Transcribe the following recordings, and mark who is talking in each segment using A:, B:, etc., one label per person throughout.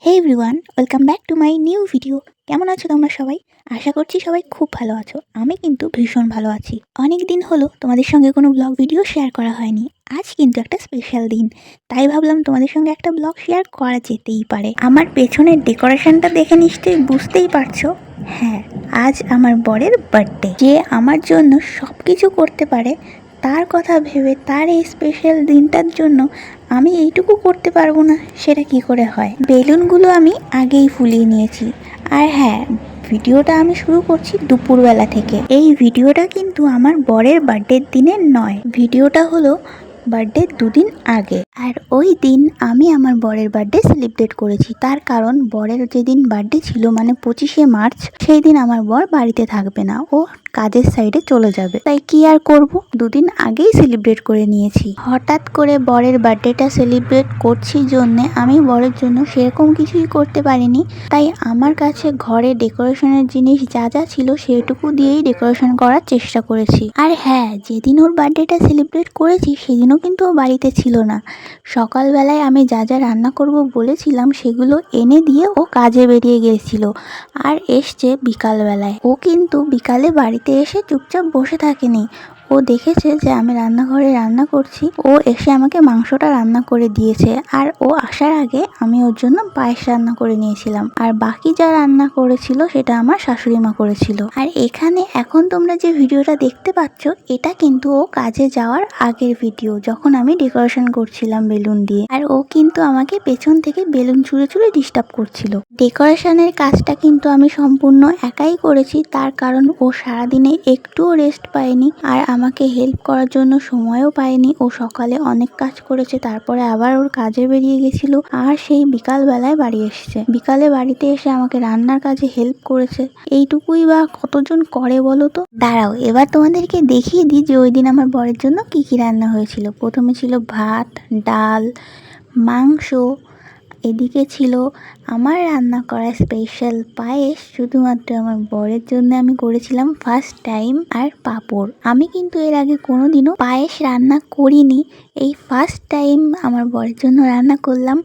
A: Hey everyone, welcome back to my new video. কেমন আছো তোমরা সবাই? আশা করছি সবাই খুব ভালো আছো। আমি কিন্তু ভীষণ ভালো আছি। অনেক দিন হলো তোমাদের সঙ্গে কোনো ব্লগ ভিডিও শেয়ার করা হয়নি। আজ কিন্তু একটা স্পেশাল দিন, তাই ভাবলাম তোমাদের সঙ্গে একটা ব্লগ শেয়ার করা যেতেই পারে। আমার পেছনের ডেকোরেশনটা দেখে নিশ্চয়ই বুঝতেই পারছো। হ্যাঁ, আজ আমার বরের বার্থডে। যে আমার জন্য সব কিছু করতে পারে, তার কথা ভেবে তার এই স্পেশাল দিনটার জন্য আমি এইটুকু করতে পারবো না, সেটা কি করে হয়। বেলুনগুলো আমি আগেই ফুলিয়ে নিয়েছি। আর হ্যাঁ, ভিডিওটা আমি শুরু করছি দুপুরবেলা থেকে। এই ভিডিওটা কিন্তু আমার বরের বার্থডের দিনের নয়, ভিডিওটা হলো বার্থডে দুদিন আগে। আর ওই দিন আমি আমার বরের বার্থডে সেলিব্রেট করেছি। তার কারণ বরের যেদিন বার্থডে ছিল, মানে 25শে মার্চ, সেই দিন আমার বর বাড়িতে থাকবে না, ও কাজের সাইডে চলে যাবে। তাই কি আর করব, দুদিন আগেই সেলিব্রেট করে নিয়েছি। হঠাৎ করে বরের বার্থডেটা সেলিব্রেট করছি জন্যে আমি বরের জন্য সেরকম কিছুই করতে পারিনি। তাই আমার কাছে ঘরে ডেকোরেশনের জিনিস যা যা ছিল সেটুকু দিয়েই ডেকোরেশন করার চেষ্টা করেছি। আর হ্যাঁ, যেদিন ওর বার্থডেটা সেলিব্রেট করেছি সেদিনও কিন্তু ও বাড়িতে ছিল না। সকালবেলায় আমি যা যা রান্না করব বলেছিলাম সেগুলো এনে দিয়ে ও কাজে বেরিয়ে গিয়েছিল, আর এসছে বিকালবেলায়। ও কিন্তু বিকালে বাড়িতে এসে চুপচাপ বসে থাকেনি। ও দেখেছে যে আমি রান্নাঘরে রান্না করছি, ও এসে আমাকে মাংসটা রান্না করে দিয়েছে। আর ও আসার আগে আমি ওর জন্য পায়েস রান্না করে নিয়েছিলাম, আর বাকি যা রান্না করেছিল সেটা আমার শাশুড়ি মা করেছিল। আর এখানে এখন তোমরা যে ভিডিওটা দেখতে পাচ্ছ, এটা কিন্তু ও কাজে যাওয়ার আগের ভিডিও, যখন আমি ডেকোরেশন করছিলাম বেলুন দিয়ে। আর ও কিন্তু আমাকে পেছন থেকে বেলুন ছুঁড়ে ছুঁড়ে ডিস্টার্ব করছিল। ডেকোরেশনের কাজটা কিন্তু আমি সম্পূর্ণ একাই করেছি, তার কারণ ও সারাদিনে একটুও রেস্ট পায়নি, আর আমাকে হেল্প করার জন্য সময়ও পায়নি। ও সকালে অনেক কাজ করেছে, তারপরে আবার ওর কাজে বেরিয়ে গেছিল, আর সেই বিকাল বেলায় বাড়ি এসেছে। বিকালে বাড়িতে এসে আমাকে রান্নার কাজে হেল্প করেছে। এইটুকুই বা কতজন করে বলো তো? দাঁড়াও, এবার তোমাদেরকে দেখিয়ে দিই যে ওই দিন আমার বরের জন্য কি কি রান্না হয়েছিল। প্রথমে ছিল ভাত, ডাল, মাংস, এদিকে ছিল আমার রান্না করা স্পেশাল পায়েস, শুধুমাত্র আমার বরের জন্য আমি করেছিলাম ফার্স্ট টাইম, আর পাঁপড়। আমি কিন্তু এর আগে কোনোদিনও পায়েস রান্না করিনি, এই ফার্স্ট টাইম আমার বরের জন্য রান্না করলাম।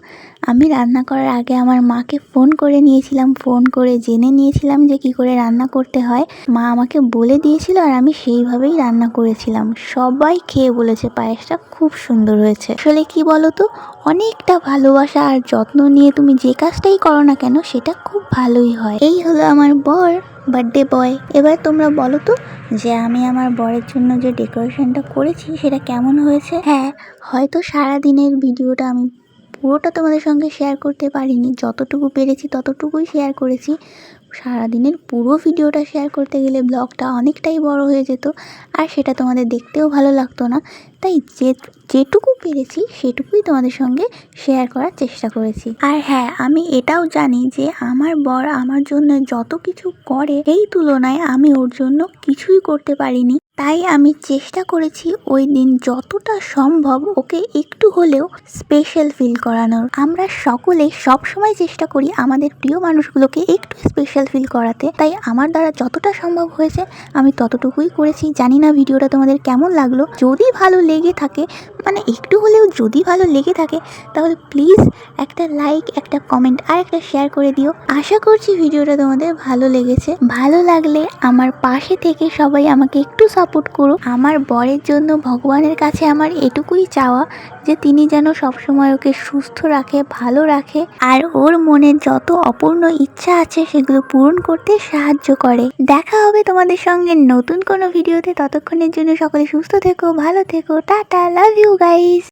A: আমি রান্না করার আগে আমার মাকে ফোন করে নিয়েছিলাম, ফোন করে জেনে নিয়েছিলাম যে কি করে রান্না করতে হয়। মা আমাকে বলে দিয়েছিল, আর আমি সেইভাবেই রান্না করেছিলাম। সবাই খেয়ে বলেছে পায়েসটা খুব সুন্দর হয়েছে। আসলে কি বলো তো, অনেকটা ভালোবাসা আর যত্ন নিয়ে তুমি যে কাজটাই করো না কেন, সেটা খুব ভালোই হয়। এই হলো আমার বর, বার্থডে বয়। এবার তোমরা বলো তো যে আমি আমার বরের জন্য যে ডেকোরেশনটা করেছি সেটা কেমন হয়েছে। হ্যাঁ, হয়তো সারাদিনের ভিডিওটা আমি পুরোটা তোমাদের সঙ্গে শেয়ার করতে পারিনি, যতটুকু পেরেছি ততটুকুই শেয়ার করেছি। সারাদিনের পুরো ভিডিওটা শেয়ার করতে গেলে ব্লগটা অনেকটাই বড় হয়ে যেত, আর সেটা তোমাদের দেখতেও ভালো লাগতো না। তাই যেটুকু পেরেছি সেটুকুই তোমাদের সঙ্গে শেয়ার করার চেষ্টা করেছি। আর হ্যাঁ, আমি এটাও জানি যে আমার বর আমার জন্য যত কিছু করে, এই তুলনায় আমি ওর জন্য কিছুই করতে পারিনি। তাই আমি চেষ্টা করেছি ওই দিন যতটা সম্ভব ওকে একটু হলেও স্পেশাল ফিল করানোর। আমরা সকলে সবসময় চেষ্টা করি আমাদের প্রিয় মানুষগুলোকে একটু স্পেশাল ফিল করাতে, তাই আমার দ্বারা যতটা সম্ভব হয়েছে আমি ততটুকুই করেছি। জানি না ভিডিওটা তোমাদের কেমন লাগলো। যদি ভালো লেগে থাকে, মানে একটু হলেও যদি ভালো লেগে থাকে, তাহলে প্লিজ একটা লাইক, একটা কমেন্ট আর একটা শেয়ার করে দিও। আশা করছি ভিডিওটা তোমাদের ভালো লেগেছে। ভালো লাগলে আমার পাশে থেকে সবাই আমাকে একটু সাপোর্ট করো। আমার বরের জন্য ভগবানের কাছে আমার এটুকুই চাওয়া যে তিনি যেন সবসময় ওকে সুস্থ রাখে, ভালো রাখে, আর ওর মনে যত অপূর্ণ ইচ্ছা আছে সেগুলো পূরণ করতে সাহায্য করে। দেখা হবে তোমাদের সঙ্গে নতুন কোনো ভিডিওতে। ততক্ষণের জন্য সকলে সুস্থ থেকো, ভালো থেকো, টাটা, লাভ ইউ গাইস।